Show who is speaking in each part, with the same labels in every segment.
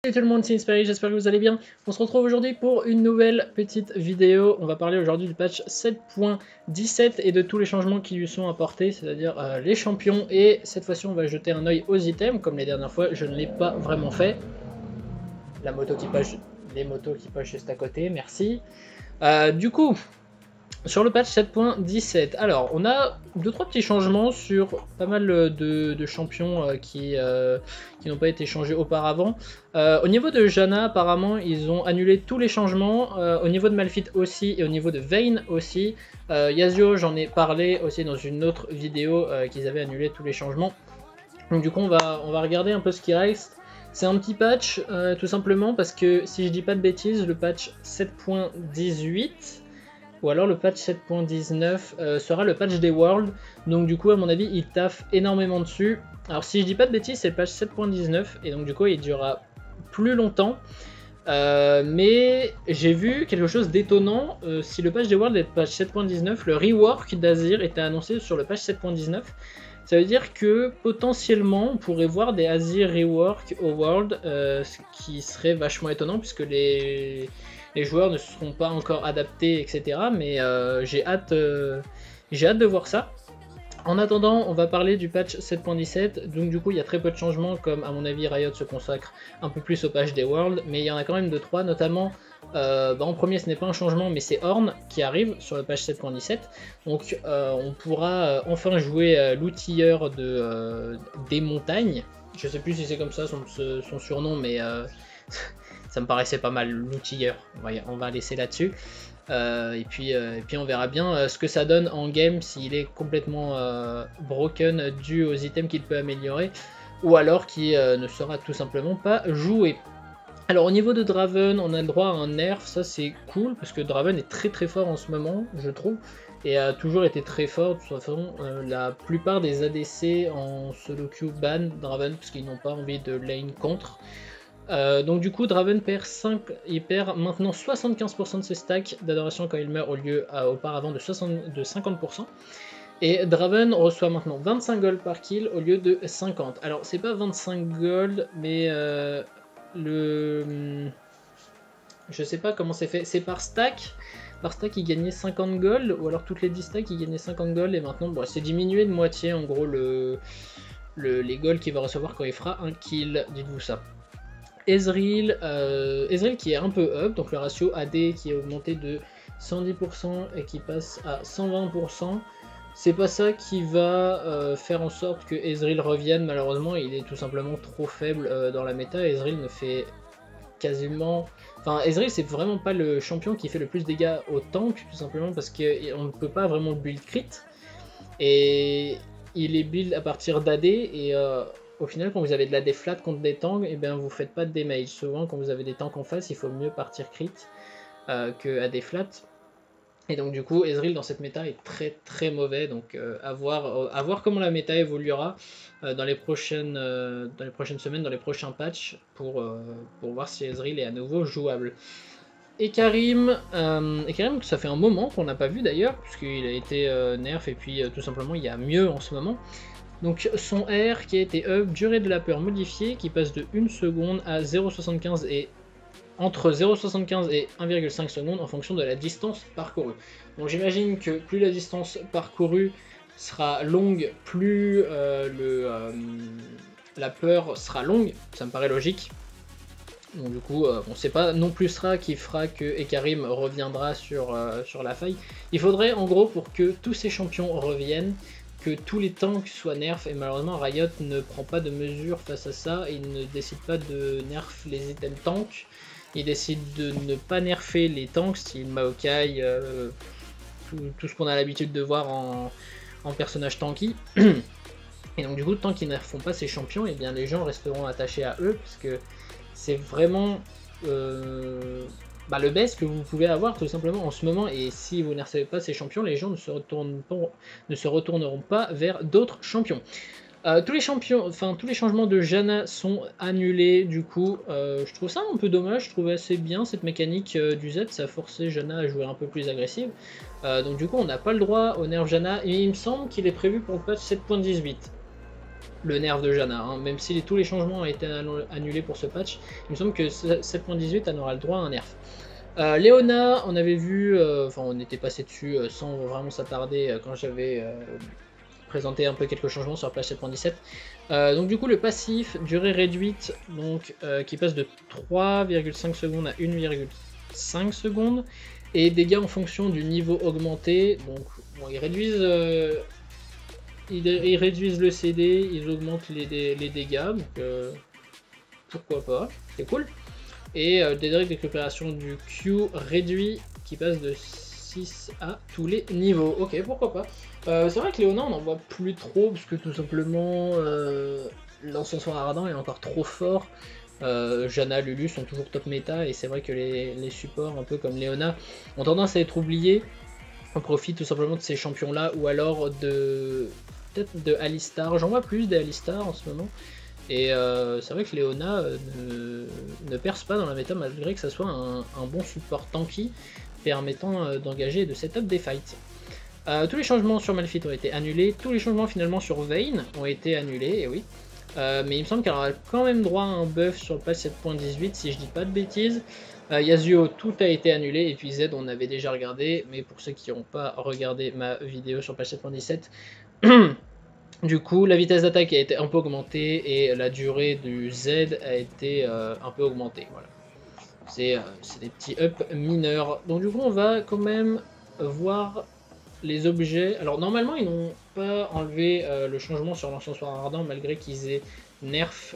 Speaker 1: Salut tout le monde, c'est Inspiré, j'espère que vous allez bien. On se retrouve aujourd'hui pour une nouvelle petite vidéo. On va parler aujourd'hui du patch 7.17 et de tous les changements qui lui sont apportés, c'est-à-dire les champions. Et cette fois-ci, on va jeter un œil aux items. Comme les dernières fois, je ne l'ai pas vraiment fait. La moto qui passe, les motos qui passent juste à côté, merci. Du coup, sur le patch 7.17, alors on a 2-3 petits changements sur pas mal de champions qui n'ont pas été changés auparavant. Au niveau de Janna, apparemment, ils ont annulé tous les changements. Au niveau de Malphite aussi, et au niveau de Vayne aussi. Yasuo, j'en ai parlé aussi dans une autre vidéo qu'ils avaient annulé tous les changements. Donc du coup, on va regarder un peu ce qui reste. C'est un petit patch, tout simplement, parce que si je dis pas de bêtises, le patch 7.18... ou alors le patch 7.19 sera le patch des Worlds. Donc du coup, à mon avis, il taffe énormément dessus. Alors si je dis pas de bêtises, c'est le patch 7.19 et donc du coup, il durera plus longtemps. Mais j'ai vu quelque chose d'étonnant. Si le patch des Worlds est le patch 7.19, le rework d'Azir était annoncé sur le patch 7.19. Ça veut dire que potentiellement on pourrait voir des Azir rework au World, ce qui serait vachement étonnant puisque les joueurs ne seront pas encore adaptés, etc. Mais j'ai hâte de voir ça. En attendant, on va parler du patch 7.17. Donc du coup, il y a très peu de changements, comme à mon avis Riot se consacre un peu plus au patch des Worlds. Mais il y en a quand même 2-3, notamment en premier, ce n'est pas un changement, mais c'est Ornn qui arrive sur le patch 7.17. Donc on pourra enfin jouer l'outilleur des montagnes. Je sais plus si c'est comme ça son surnom, mais ça me paraissait pas mal, l'outilleur. On va laisser là-dessus. Et puis on verra bien ce que ça donne en game, s'il est complètement broken dû aux items qu'il peut améliorer, ou alors qui ne sera tout simplement pas joué. Alors au niveau de Draven, on a le droit à un nerf, ça c'est cool, parce que Draven est très très fort en ce moment, je trouve, et a toujours été très fort. De toute façon, la plupart des ADC en solo queue ban Draven, parce qu'ils n'ont pas envie de lane contre. Donc du coup Draven perd maintenant 75% de ses stacks d'adoration quand il meurt au lieu auparavant de 50%. Et Draven reçoit maintenant 25 gold par kill au lieu de 50. Alors c'est pas 25 gold, mais je sais pas comment c'est fait, c'est par stack. Par stack il gagnait 50 gold, ou alors toutes les 10 stacks il gagnait 50 gold, et maintenant bon, c'est diminué de moitié en gros les gold qu'il va recevoir quand il fera un kill, dites-vous ça. Ezreal qui est un peu up, donc le ratio AD qui est augmenté de 110% et qui passe à 120%. C'est pas ça qui va faire en sorte que Ezreal revienne, malheureusement, il est tout simplement trop faible dans la méta. Ezreal ne fait quasiment... Enfin, Ezreal c'est vraiment pas le champion qui fait le plus de dégâts au tank, tout simplement parce qu'on ne peut pas vraiment build crit. Et il est build à partir d'AD et... au final, quand vous avez de la AD flat contre des tanks, et bien vous faites pas de damage. Souvent, quand vous avez des tanks en face, il faut mieux partir crit que AD flat. Et donc du coup, Ezreal dans cette méta est très très mauvais. Donc à voir comment la méta évoluera dans les prochaines semaines, dans les prochains patchs, pour voir si Ezreal est à nouveau jouable. Et Karim, ça fait un moment qu'on n'a pas vu d'ailleurs, puisqu'il a été nerf et puis tout simplement il y a mieux en ce moment. Donc son R qui a été up, durée de la peur modifiée, qui passe de 1 seconde à 0,75 et entre 0,75 et 1,5 secondes en fonction de la distance parcourue. Donc j'imagine que plus la distance parcourue sera longue, plus la peur sera longue, ça me paraît logique. Donc du coup, bon, c'est pas non plus ça qui fera que Ekarim reviendra sur la faille. Il faudrait en gros, pour que tous ces champions reviennent, que tous les tanks soient nerfs, et malheureusement Riot ne prend pas de mesures face à ça, et il ne décide pas de nerf les items tanks, il décide de ne pas nerfer les tanks, style Maokai, tout ce qu'on a l'habitude de voir en personnage tanky. Et donc du coup, tant qu'ils ne nerfont pas ces champions, et bien les gens resteront attachés à eux, parce que c'est vraiment le best que vous pouvez avoir tout simplement en ce moment, et si vous ne nerfez pas ces champions, les gens ne se retourneront pas vers d'autres champions. Tous les changements de Janna sont annulés, du coup je trouve ça un peu dommage. Je trouvais assez bien cette mécanique du Z, ça a forcé Janna à jouer un peu plus agressive, donc du coup on n'a pas le droit au nerf Janna, et il me semble qu'il est prévu pour le patch 7.18. le nerf de Janna, hein. Même si tous les changements ont été annulés pour ce patch, il me semble que 7.18 en aura le droit à un nerf. Leona, on avait vu, enfin on était passé dessus sans vraiment s'attarder quand j'avais présenté un peu quelques changements sur la page 7.17. Donc du coup le passif, durée réduite, donc qui passe de 3,5 secondes à 1,5 secondes, et dégâts en fonction du niveau augmenté. Donc bon, ils réduisent le CD, ils augmentent les dégâts, donc pourquoi pas, c'est cool. Et des délais de récupération du Q réduit qui passe de 6 à tous les niveaux. Ok, pourquoi pas. C'est vrai que Léona on n'en voit plus trop parce que tout simplement l'encensoir ardent est encore trop fort. Janna, Lulu sont toujours top méta et c'est vrai que les supports un peu comme Léona ont tendance à être oubliés. On profite tout simplement de ces champions là ou alors peut-être de Alistar. J'en vois plus des Alistar en ce moment. Et c'est vrai que Léona ne perce pas dans la méta malgré que ça soit un bon support tanky permettant d'engager et de setup des fights. Tous les changements sur Malphite ont été annulés, tous les changements finalement sur Vayne ont été annulés, et oui. Mais il me semble qu'elle aura quand même droit à un buff sur le patch 7.18 si je dis pas de bêtises. Yasuo, tout a été annulé, et puis Z on avait déjà regardé, mais pour ceux qui n'ont pas regardé ma vidéo sur le patch 7.17, du coup, la vitesse d'attaque a été un peu augmentée et la durée du Z a été un peu augmentée. Voilà. C'est des petits up mineurs. Donc du coup, on va quand même voir les objets. Alors normalement, ils n'ont pas enlevé le changement sur l'encensoir ardent malgré qu'ils aient nerf,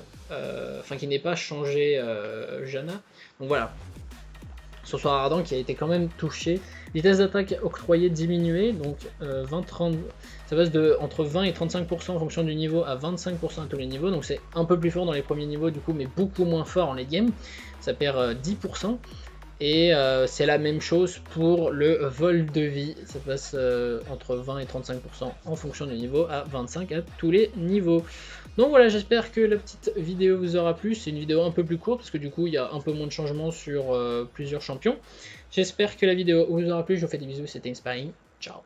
Speaker 1: enfin qu'ils n'aient pas changé Janna. Donc voilà. Encensoir ardent qui a été quand même touché. Vitesse d'attaque octroyée diminuée, donc 20-30, ça passe de entre 20 et 35% en fonction du niveau à 25% à tous les niveaux, donc c'est un peu plus fort dans les premiers niveaux du coup, mais beaucoup moins fort en late game, ça perd 10%. Et c'est la même chose pour le vol de vie, ça passe entre 20 et 35% en fonction du niveau à 25 à tous les niveaux. Donc voilà, j'espère que la petite vidéo vous aura plu. C'est une vidéo un peu plus courte parce que du coup il y a un peu moins de changements sur plusieurs champions. J'espère que la vidéo vous aura plu, je vous fais des bisous, c'était Inspiring, ciao.